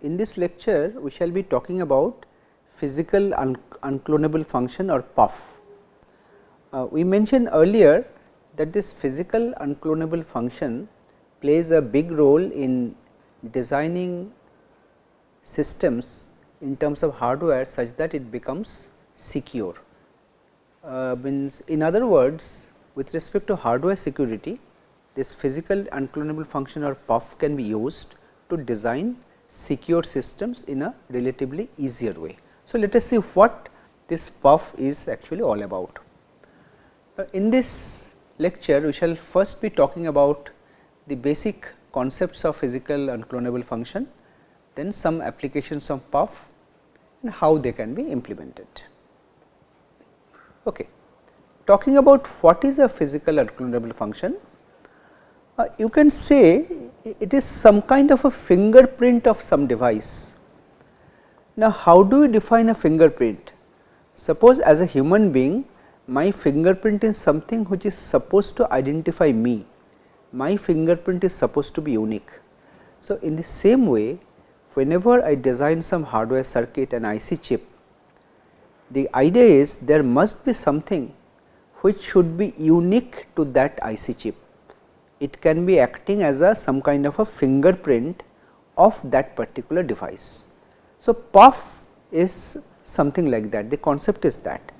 In this lecture, we shall be talking about physical unclonable function or PUF. We mentioned earlier that this physical unclonable function plays a big role in designing systems in terms of hardware such that it becomes secure. Means in other words, with respect to hardware security, this physical unclonable function or PUF can be used to design secure systems in a relatively easier way. So, let us see what this PUF is actually all about. In this lecture, we shall first be talking about the basic concepts of physical unclonable function, then some applications of PUF and how they can be implemented. Okay. Talking about what is a physical unclonable function, you can say it is some kind of a fingerprint of some device. Now, how do we define a fingerprint? Suppose as a human being, my fingerprint is something which is supposed to identify me. My fingerprint is supposed to be unique. So, in the same way, whenever I design some hardware circuit and IC chip, the idea is there must be something which should be unique to that IC chip. It can be acting as a some kind of a fingerprint of that particular device. So, PUF is something like that. The concept is that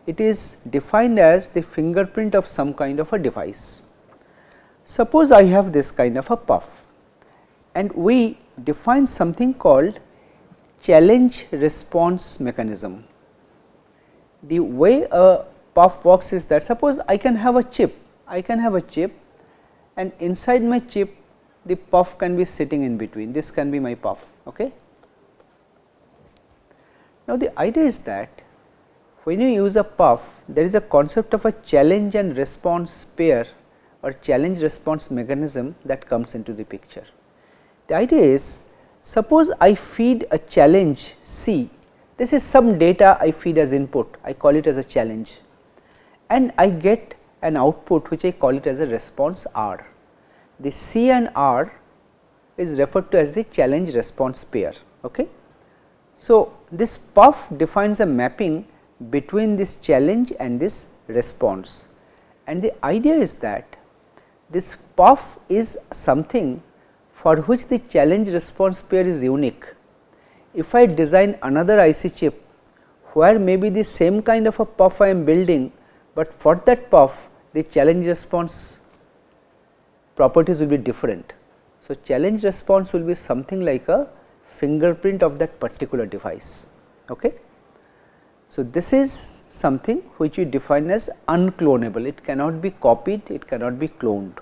it is defined as the fingerprint of some kind of a device. Suppose I have this kind of a PUF and we define something called challenge response mechanism. The way a PUF works is that suppose I can have a chip, and inside my chip the PUF can be sitting in between, this can be my PUF. Okay. Now, the idea is that when you use a PUF, there is a concept of a challenge and response pair or challenge response mechanism that comes into the picture. The idea is, suppose I feed a challenge C, this is some data I feed as input, I call it as a challenge, and I get an output which I call it as a response R. The C and R is referred to as the challenge response pair. Okay. So, this PUF defines a mapping between this challenge and this response, and the idea is that this PUF is something for which the challenge response pair is unique. If I design another IC chip where maybe the same kind of a PUF I am building, but for that PUF the challenge response properties will be different. So, challenge response will be something like a fingerprint of that particular device. Okay. So, this is something which we define as unclonable, it cannot be copied, it cannot be cloned,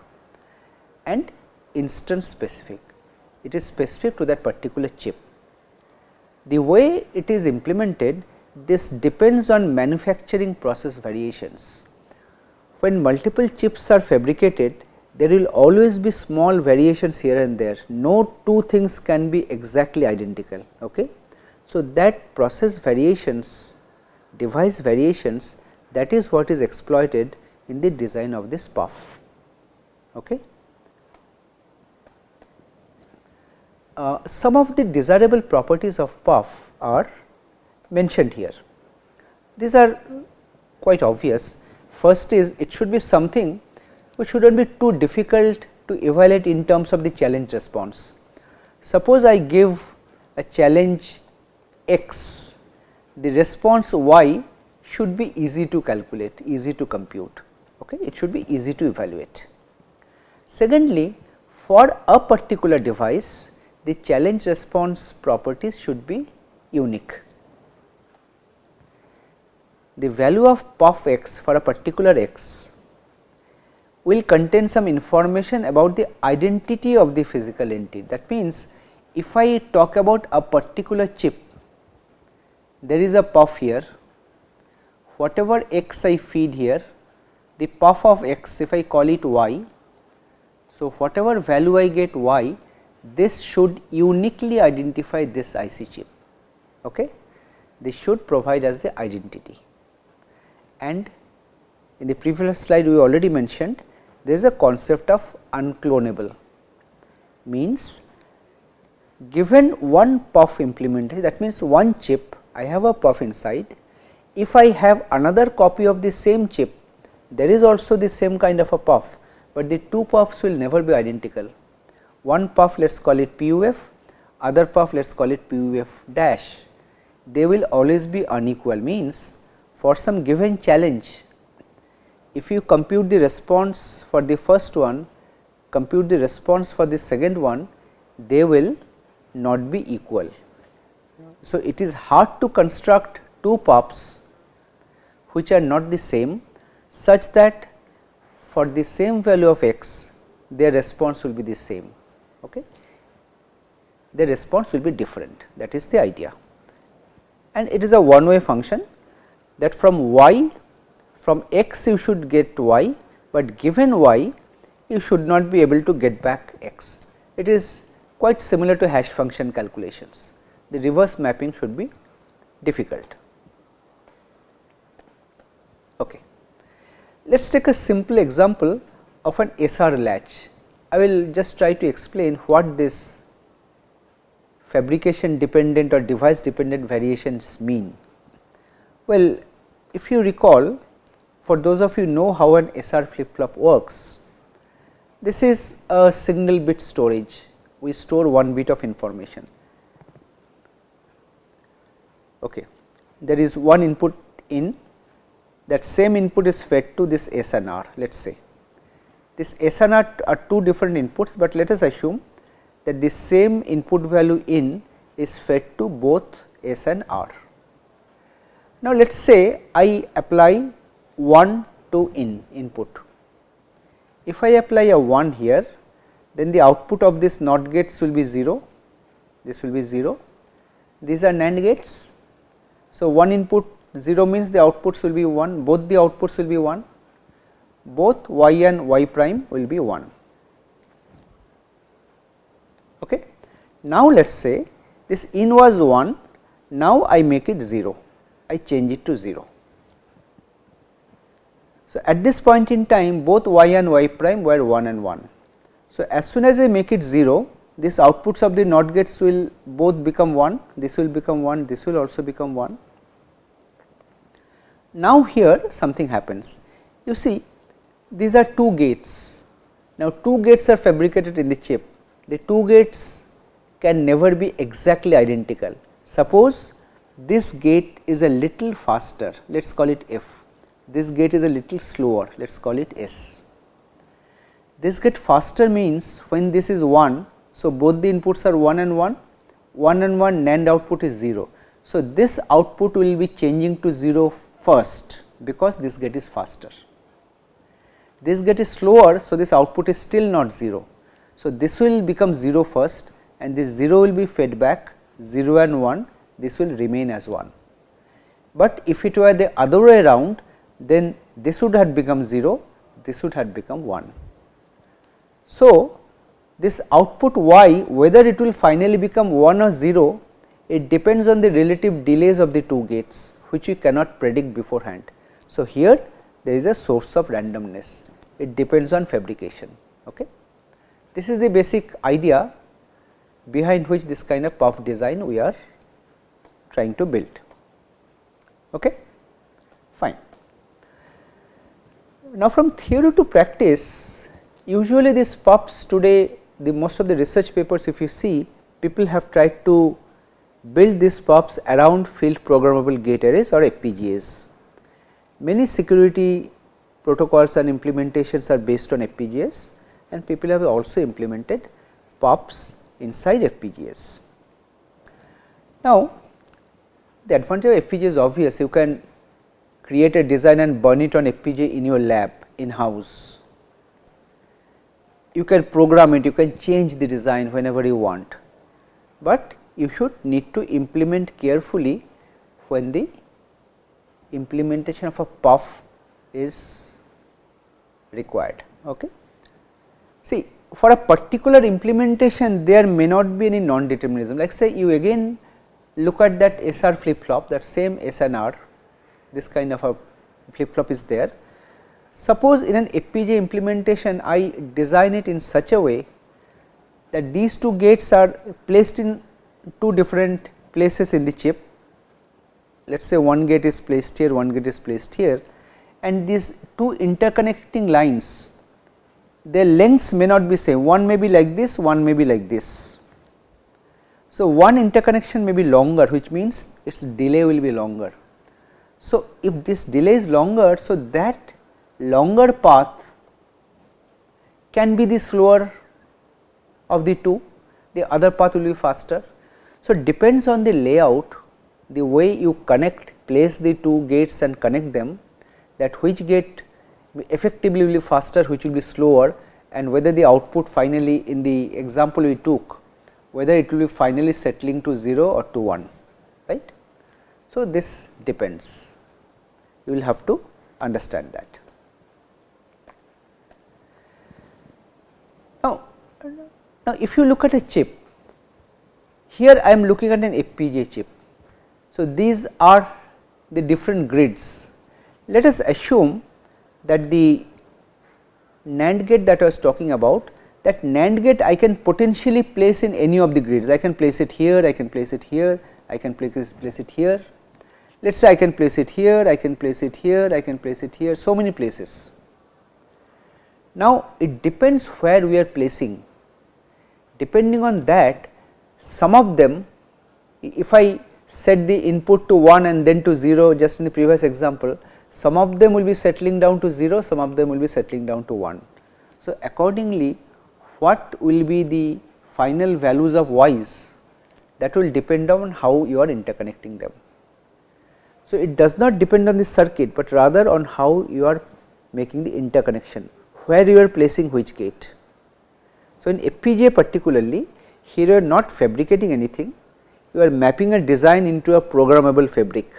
and instance specific, it is specific to that particular chip. The way it is implemented, this depends on manufacturing process variations. When multiple chips are fabricated, there will always be small variations here and there, no two things can be exactly identical. Okay. So, that process variations, device variations, that is what is exploited in the design of this PUF. Okay. Some of the desirable properties of PUF are mentioned here. These are quite obvious. First is it should be something which should not be too difficult to evaluate in terms of the challenge response. Suppose I give a challenge X, the response Y should be easy to calculate, easy to compute. Okay. It should be easy to evaluate. Secondly, for a particular device, the challenge response properties should be unique. The value of PUF X for a particular X will contain some information about the identity of the physical entity. That means, if I talk about a particular chip, there is a PUF here, whatever X I feed here, the PUF of X, if I call it Y, so whatever value I get Y, this should uniquely identify this IC chip. Okay. This should provide as the identity, and in the previous slide we already mentioned there is a concept of unclonable, means given one puff implementation, that means one chip, I have a puff inside. If I have another copy of the same chip, there is also the same kind of a puff, but the two puffs will never be identical. One puff, let us call it PUF, other puff, let us call it PUF dash. They will always be unequal, means for some given challenge, if you compute the response for the first one, compute the response for the second one, they will not be equal. So, it is hard to construct two puffs which are not the same, such that for the same value of x, their response will be the same. Okay? Their response will be different, that is the idea. And it is a one way function, that from y, from x you should get y, but given y you should not be able to get back x. It is quite similar to hash function calculations. The reverse mapping should be difficult. Okay. Let us take a simple example of an SR latch. I will just try to explain what this fabrication dependent or device dependent variations mean. Well, if you recall, for those of you know how an SR flip flop works, this is a single bit storage. We store one bit of information. Okay. There is one input in, that same input is fed to this S and R, let us say. This S and R are two different inputs, but let us assume that the same input value in is fed to both S and R. Now, let us say I apply 1 to input. If I apply a 1 here, then the output of this NOT gates will be 0, this will be 0, these are NAND gates. So, one input 0 means the outputs will be 1, both the outputs will be 1, both y and y prime will be 1. Okay. Now, let us say this in was 1, now I make it 0, I change it to 0. So, at this point in time both y and y prime were 1 and 1. So, as soon as I make it 0, these outputs of the NOT gates will both become 1, this will become 1, this will also become 1. Now, here something happens. You see, these are two gates. Now, two gates are fabricated in the chip. The two gates can never be exactly identical. Suppose this gate is a little faster, let us call it F. This gate is a little slower, let us call it S. This gate faster means when this is 1, so both the inputs are 1 and 1, 1 and 1 NAND output is 0. So, this output will be changing to 0 first, because this gate is faster. This gate is slower, so this output is still not 0. So, this will become 0 first, and this 0 will be fed back, 0 and 1, this will remain as 1. But if it were the other way around, then this would have become 0, this would have become 1. So, this output y, whether it will finally become 1 or 0, it depends on the relative delays of the two gates, which we cannot predict beforehand. So, here there is a source of randomness, it depends on fabrication. Okay. This is the basic idea behind which this kind of puff design we are trying to build. Okay. Fine. Now, from theory to practice, usually these puffs today, the most of the research papers, if you see, people have tried to build these puffs around field programmable gate arrays or FPGAs. Many security protocols and implementations are based on FPGAs, and people have also implemented puffs inside FPGAs. Now, the advantage of FPGA is obvious. You can create a design and burn it on FPGA in your lab in house. You can program it, you can change the design whenever you want, but you should need to implement carefully when the implementation of a puff is required. Okay. See, for a particular implementation there may not be any non-determinism, like say you again look at that SR flip flop, that same SNR, this kind of a flip flop is there. Suppose in an FPGA implementation I design it in such a way that these two gates are placed in two different places in the chip. Let us say one gate is placed here, one gate is placed here, and these two interconnecting lines, their lengths may not be same, one may be like this, one may be like this. So, one interconnection may be longer, which means its delay will be longer. So, if this delay is longer, so that longer path can be the slower of the two, the other path will be faster. So, it depends on the layout, the way you connect, place the two gates and connect them, that which gate effectively will be faster, which will be slower, and whether the output finally in the example we took, whether it will be finally settling to 0 or to 1, right. So, this depends, you will have to understand that. Now, if you look at a chip, here I am looking at an FPGA chip. So, these are the different grids. Let us assume that the NAND gate that I was talking about, that NAND gate I can potentially place in any of the grids. I can place it here, I can place it here, I can place it here. Let us say I can place it here, I can place it here, I can place it here, so many places. Now, it depends where we are placing. Depending on that, some of them, if I set the input to 1 and then to 0 just in the previous example, some of them will be settling down to 0, some of them will be settling down to 1. So, accordingly what will be the final values of y's, that will depend on how you are interconnecting them. So, it does not depend on the circuit, but rather on how you are making the interconnection, where you are placing which gate. So, in FPGA particularly, here you are not fabricating anything, you are mapping a design into a programmable fabric.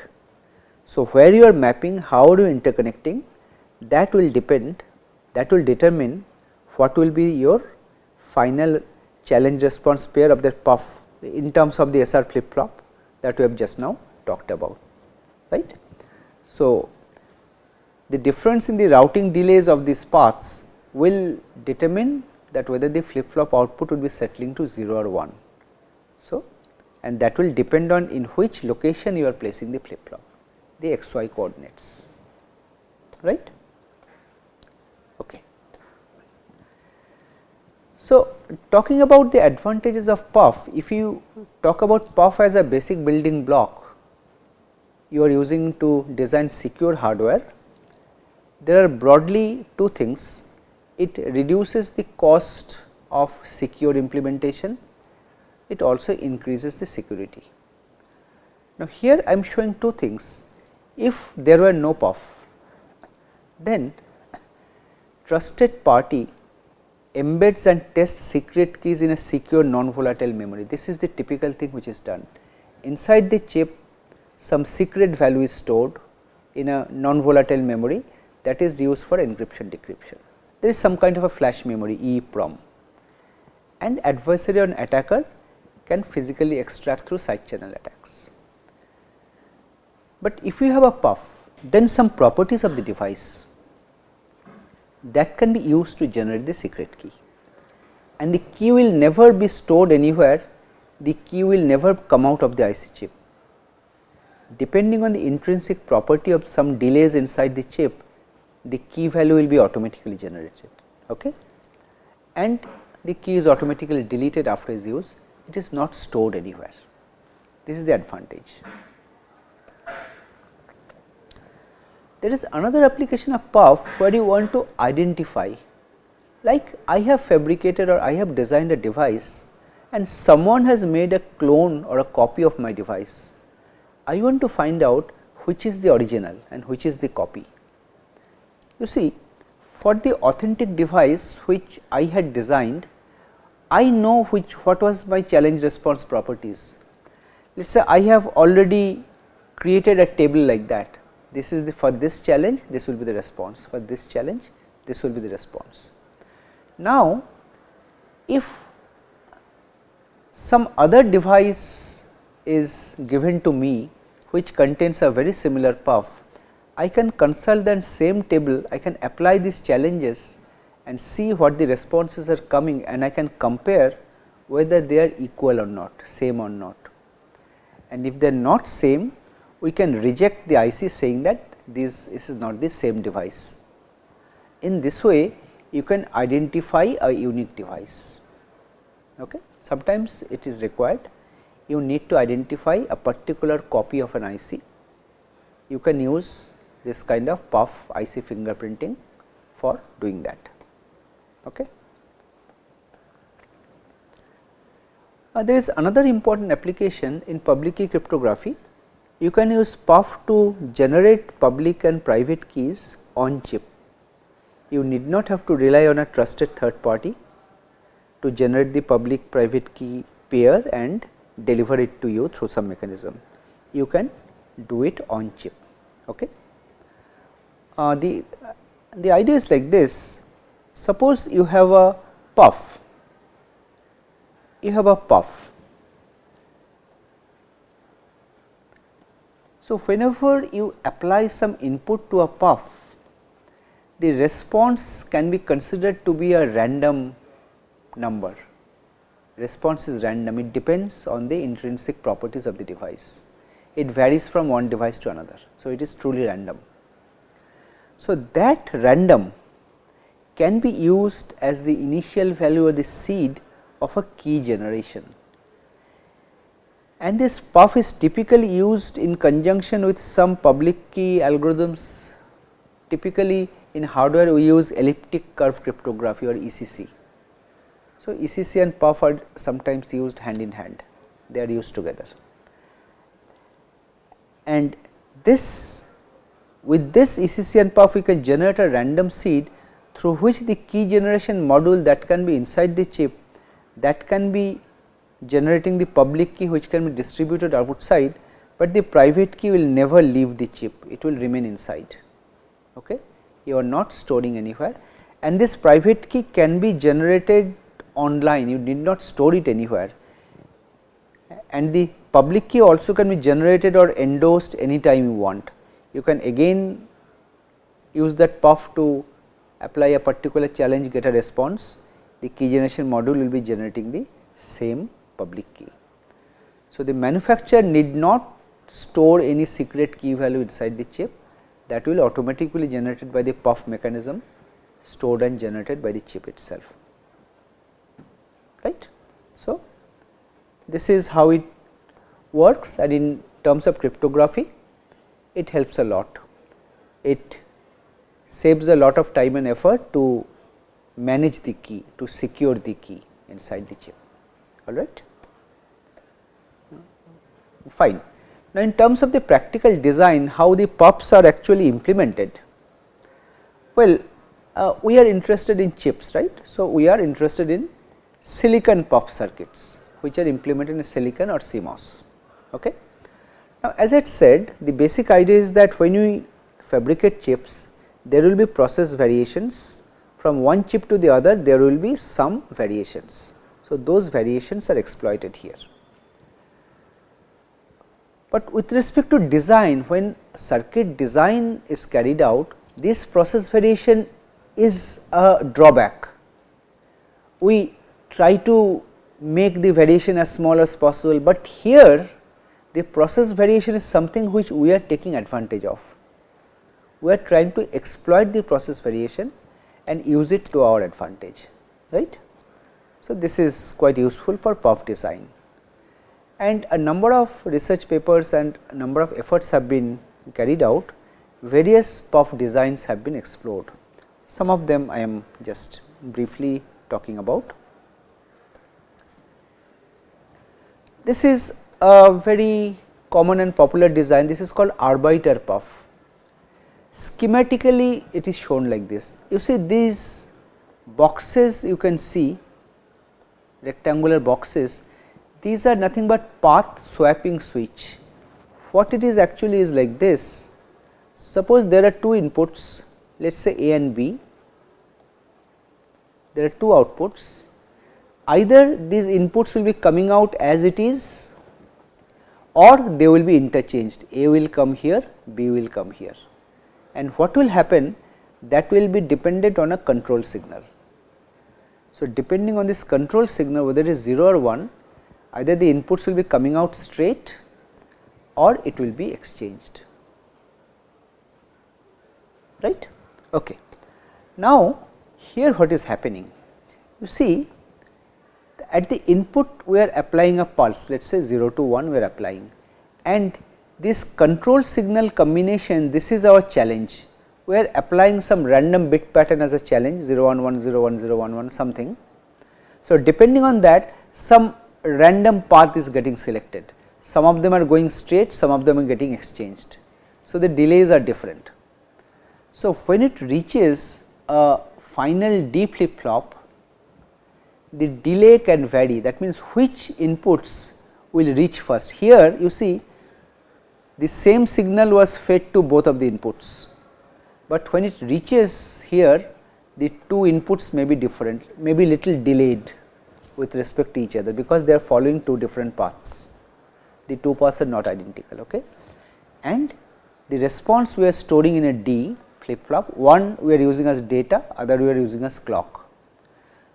So, where you are mapping, how are you interconnecting, that will depend, that will determine what will be your final challenge response pair of that puff in terms of the SR flip flop that we have just now talked about, right. So, the difference in the routing delays of these paths will determine that whether the flip flop output will be settling to 0 or 1. So, and that will depend on in which location you are placing the flip flop, the xy coordinates, right. Okay. So, talking about the advantages of puff, if you talk about puff as a basic building block you are using to design secure hardware, there are broadly two things. It reduces the cost of secure implementation, it also increases the security. Now, here I am showing two things. If there were no puff, then trusted party embeds and tests secret keys in a secure non-volatile memory. This is the typical thing which is done. Inside the chip, some secret value is stored in a non-volatile memory that is used for encryption decryption. There is some kind of a flash memory EEPROM, and adversary or an attacker can physically extract through side channel attacks. But if you have a puff, then some properties of the device that can be used to generate the secret key, and the key will never be stored anywhere, the key will never come out of the IC chip. Depending on the intrinsic property of some delays inside the chip, the key value will be automatically generated, okay? And the key is automatically deleted after its use, it is not stored anywhere. This is the advantage. There is another application of puff where you want to identify, like I have fabricated or I have designed a device and someone has made a clone or a copy of my device. I want to find out which is the original and which is the copy. You see, for the authentic device which I had designed, I know what was my challenge response properties. Let us say I have already created a table like that. This is the, for this challenge, this will be the response, for this challenge, this will be the response. Now, if some other device is given to me which contains a very similar puff, I can consult that same table, I can apply these challenges and see what the responses are coming, and I can compare whether they are equal or not, same or not, and if they are not same, we can reject the IC saying that this is not the same device. In this way, you can identify a unique device. Okay. Sometimes it is required, you need to identify a particular copy of an IC. You can use this kind of puff IC fingerprinting for doing that. Okay. There is another important application in public key cryptography. You can use puff to generate public and private keys on chip. You need not have to rely on a trusted third party to generate the public private key pair and deliver it to you through some mechanism. You can do it on chip. Okay. The idea is like this. Suppose you have a puff. So, whenever you apply some input to a puff, the response can be considered to be a random number. Response is random, it depends on the intrinsic properties of the device. It varies from one device to another. So, it is truly random. So, that random can be used as the initial value or the seed of a key generation, and this puff is typically used in conjunction with some public key algorithms. Typically in hardware we use elliptic curve cryptography or ECC. So, ECC and puff are sometimes used hand in hand, they are used together, and this with this ECC and puff we can generate a random seed through which the key generation module that can be inside the chip, that can be generating the public key which can be distributed outside, but the private key will never leave the chip, it will remain inside. Okay. You are not storing anywhere, and this private key can be generated online, you need not store it anywhere, and the public key also can be generated or endorsed anytime you want. You can again use that puff to apply a particular challenge, get a response, the key generation module will be generating the same public key. So, the manufacturer need not store any secret key value inside the chip, that will automatically generated by the puff mechanism, stored and generated by the chip itself, right. So, this is how it works, and in terms of cryptography it helps a lot. It saves a lot of time and effort to manage the key, to secure the key inside the chip, all right. Fine. Now, in terms of the practical design, how the puffs are actually implemented? Well, we are interested in chips, right. So, we are interested in silicon puff circuits which are implemented in silicon or CMOS. Okay. Now, as I said, the basic idea is that when you fabricate chips, there will be process variations, from one chip to the other there will be some variations. So, those variations are exploited here. But with respect to design, when circuit design is carried out, this process variation is a drawback. We try to make the variation as small as possible, but here the process variation is something which we are taking advantage of. We are trying to exploit the process variation and use it to our advantage, right. So, this is quite useful for puff design, and a number of research papers and a number of efforts have been carried out. Various puff designs have been explored. Some of them I am just briefly talking about. This is a very common and popular design. This is called arbiter puff. Schematically it is shown like this. You see these boxes, you can see rectangular boxes, these are nothing but path swapping switch. What it is actually is like this. Suppose there are two inputs, let us say A and B, there are two outputs, either these inputs will be coming out as it is or they will be interchanged, A will come here, B will come here, and what will happen, that will be dependent on a control signal. So, depending on this control signal whether it is 0 or 1, either the inputs will be coming out straight or it will be exchanged, right. Okay. Now, here what is happening? You see, at the input we are applying a pulse, let us say 0 to 1 we are applying, and this control signal combination, this is our challenge. We are applying some random bit pattern as a challenge 0 1 1 0 1 0 1 1 something. So, depending on that, some random path is getting selected, some of them are going straight, some of them are getting exchanged. So, the delays are different. So, when it reaches a final D flip flop, the delay can vary, that means which inputs will reach first. Here you see the same signal was fed to both of the inputs, but when it reaches here the two inputs may be different, may be little delayed with respect to each other, because they are following two different paths, the two paths are not identical. Okay. And the response we are storing in a D flip flop, one we are using as data, other we are using as clock.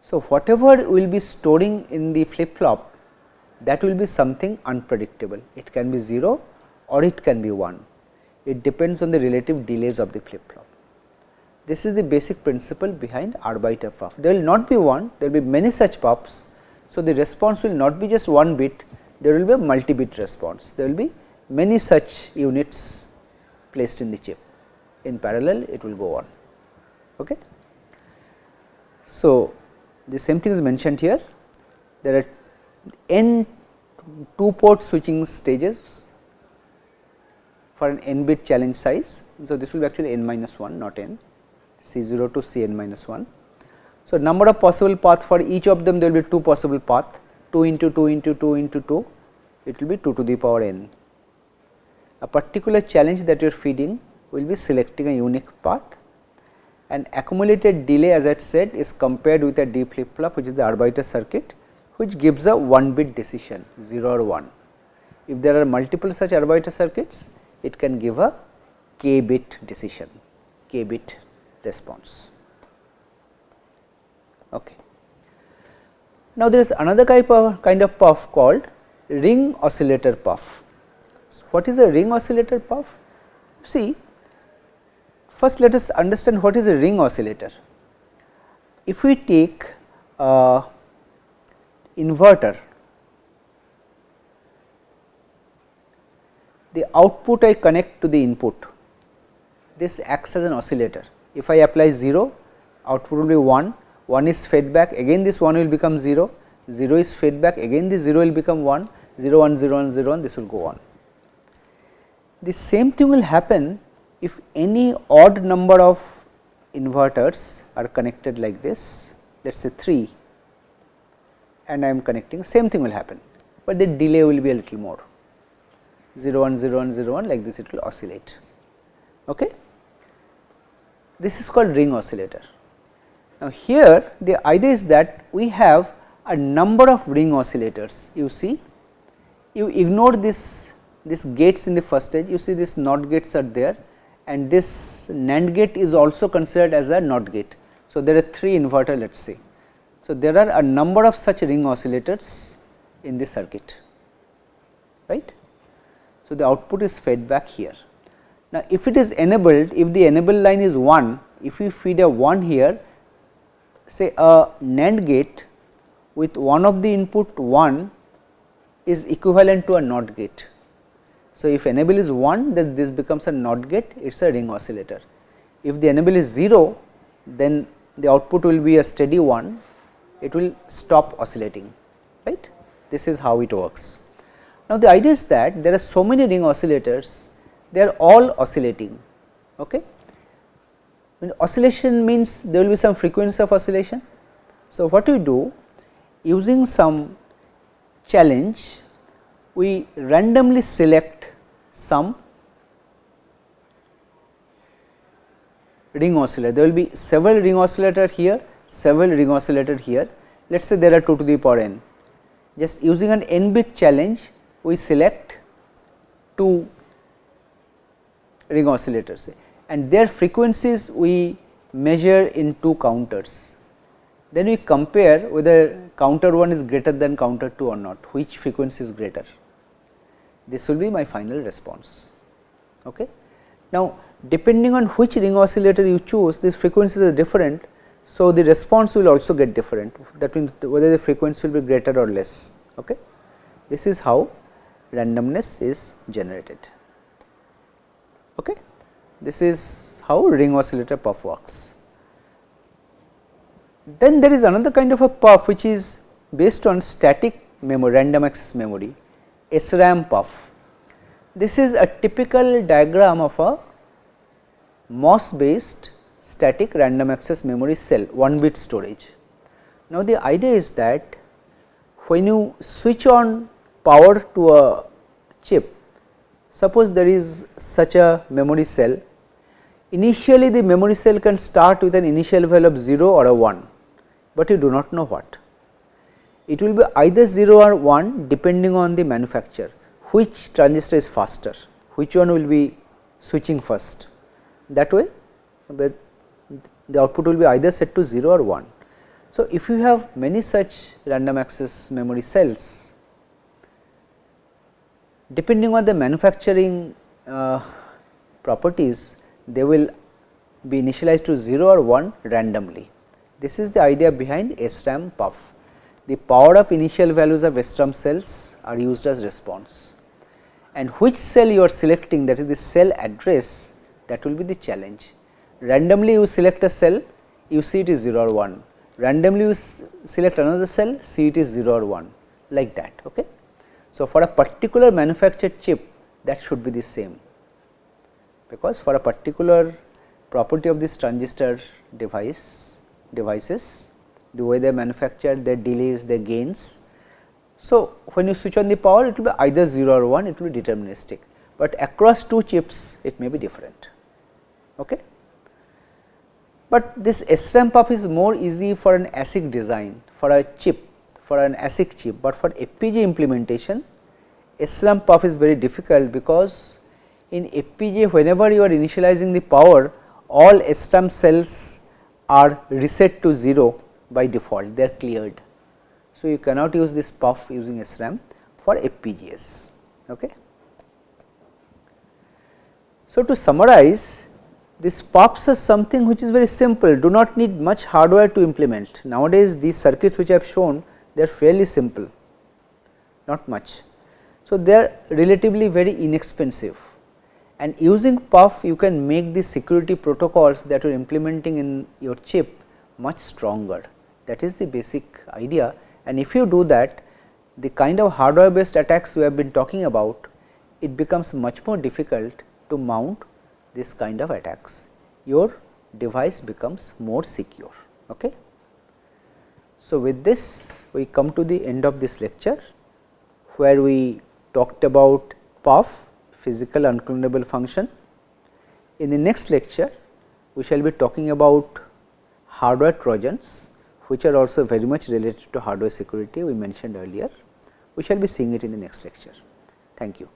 So, whatever we will be storing in the flip flop, that will be something unpredictable, it can be 0 or it can be 1, it depends on the relative delays of the flip flop. This is the basic principle behind arbiter puff. There will not be one, there will be many such puffs. So, the response will not be just one bit, there will be a multi-bit response, there will be many such units placed in the chip, in parallel it will go on. Okay. So, the same thing is mentioned here, there are n 2 port switching stages for an n bit challenge size. So, this will be actually n minus 1 not n, C0 to Cn minus 1. So, number of possible path for each of them, there will be 2 possible path, 2 into 2 into 2 into 2, it will be 2 to the power n. A particular challenge that you are feeding will be selecting a unique path, and accumulated delay as I had said is compared with a D flip flop, which is the arbiter circuit, which gives a 1 bit decision 0 or 1. If there are multiple such arbiter circuits, it can give a k bit decision, k bit response. Okay. Now, there is another kind of puff called ring oscillator puff. So, what is a ring oscillator puff? See, first let us understand what is a ring oscillator. If we take a inverter, the output I connect to the input, this acts as an oscillator. If I apply 0, output will be 1, 1 is fed back, again this 1 will become 0, 0 is fed back, again this 0 will become 1, 0 1 0 1 0 1, this will go on. The same thing will happen if any odd number of inverters are connected like this, let us say 3, and I am connecting, same thing will happen, but the delay will be a little more, 0 1 0 1 0 1, like this it will oscillate. Okay. This is called ring oscillator. Now, here the idea is that we have a number of ring oscillators. You see, you ignore this gates in the first stage, you see this NOT gates are there, and this NAND gate is also considered as a NOT gate. So, there are 3 inverter, let us say. So, there are a number of such ring oscillators in the circuit, right. So, the output is fed back here. Now, if it is enabled, if the enable line is 1, if we feed a 1 here, say a NAND gate with one of the input 1 is equivalent to a NOT gate. So, if enable is 1, then this becomes a NOT gate, it is a ring oscillator. If the enable is 0, then the output will be a steady 1, it will stop oscillating, right. This is how it works. Now, the idea is that there are so many ring oscillators, they are all oscillating. Okay. When oscillation means there will be some frequency of oscillation. So, what we do, using some challenge, we randomly select some ring oscillator. There will be several ring oscillator here, several ring oscillator here. Let us say there are 2 to the power n. Just using an n bit challenge, we select 2 ring oscillators, and their frequencies we measure in 2 counters. then we compare whether counter 1 is greater than counter 2 or not, which frequency is greater. This will be my final response. Okay. Now, depending on which ring oscillator you choose, these frequencies are different. So, the response will also get different, that means whether the frequency will be greater or less. Okay. This is how randomness is generated. Okay. This is how ring oscillator puff works. Then there is another kind of a puff which is based on static memory, random access memory, SRAM puff. This is a typical diagram of a MOS based static random access memory cell, 1-bit storage. Now, the idea is that when you switch on power to a chip, suppose there is such a memory cell, initially the memory cell can start with an initial value of 0 or a 1, but you do not know what. It will be either 0 or 1 depending on the manufacturer, which transistor is faster, which one will be switching first. That way the output will be either set to 0 or 1. So, if you have many such random access memory cells, depending on the manufacturing properties, they will be initialized to 0 or 1 randomly. This is the idea behind SRAM puff. The power of initial values of SRAM cells are used as response, and which cell you are selecting, that is the cell address, that will be the challenge. Randomly you select a cell, you see it is 0 or 1, randomly you select another cell, see it is 0 or 1, like that. Okay. So, for a particular manufactured chip, that should be the same, because for a particular property of this transistor devices, the way they are manufactured, their delays, their gains. So, when you switch on the power, it will be either 0 or 1, it will be deterministic, but across two chips it may be different. Okay. But this SRAM puff is more easy for an ASIC design, for a chip, for an ASIC chip, but for FPGA implementation, SRAM puff is very difficult, because in FPGA whenever you are initializing the power, all SRAM cells are reset to 0 by default, they are cleared. So, you cannot use this puff using SRAM for FPGAs. Okay. So, to summarize, this puffs are something which is very simple, do not need much hardware to implement. Nowadays, these circuits which I have shown, they are fairly simple, not much. So, they are relatively very inexpensive, and using puff you can make the security protocols that you are implementing in your chip much stronger. That is the basic idea, and if you do that, the kind of hardware based attacks we have been talking about, it becomes much more difficult to mount this kind of attacks. Your device becomes more secure. Okay. So, with this we come to the end of this lecture, where we talked about puff, physical unclonable function. In the next lecture, we shall be talking about hardware trojans, which are also very much related to hardware security we mentioned earlier. We shall be seeing it in the next lecture. Thank you.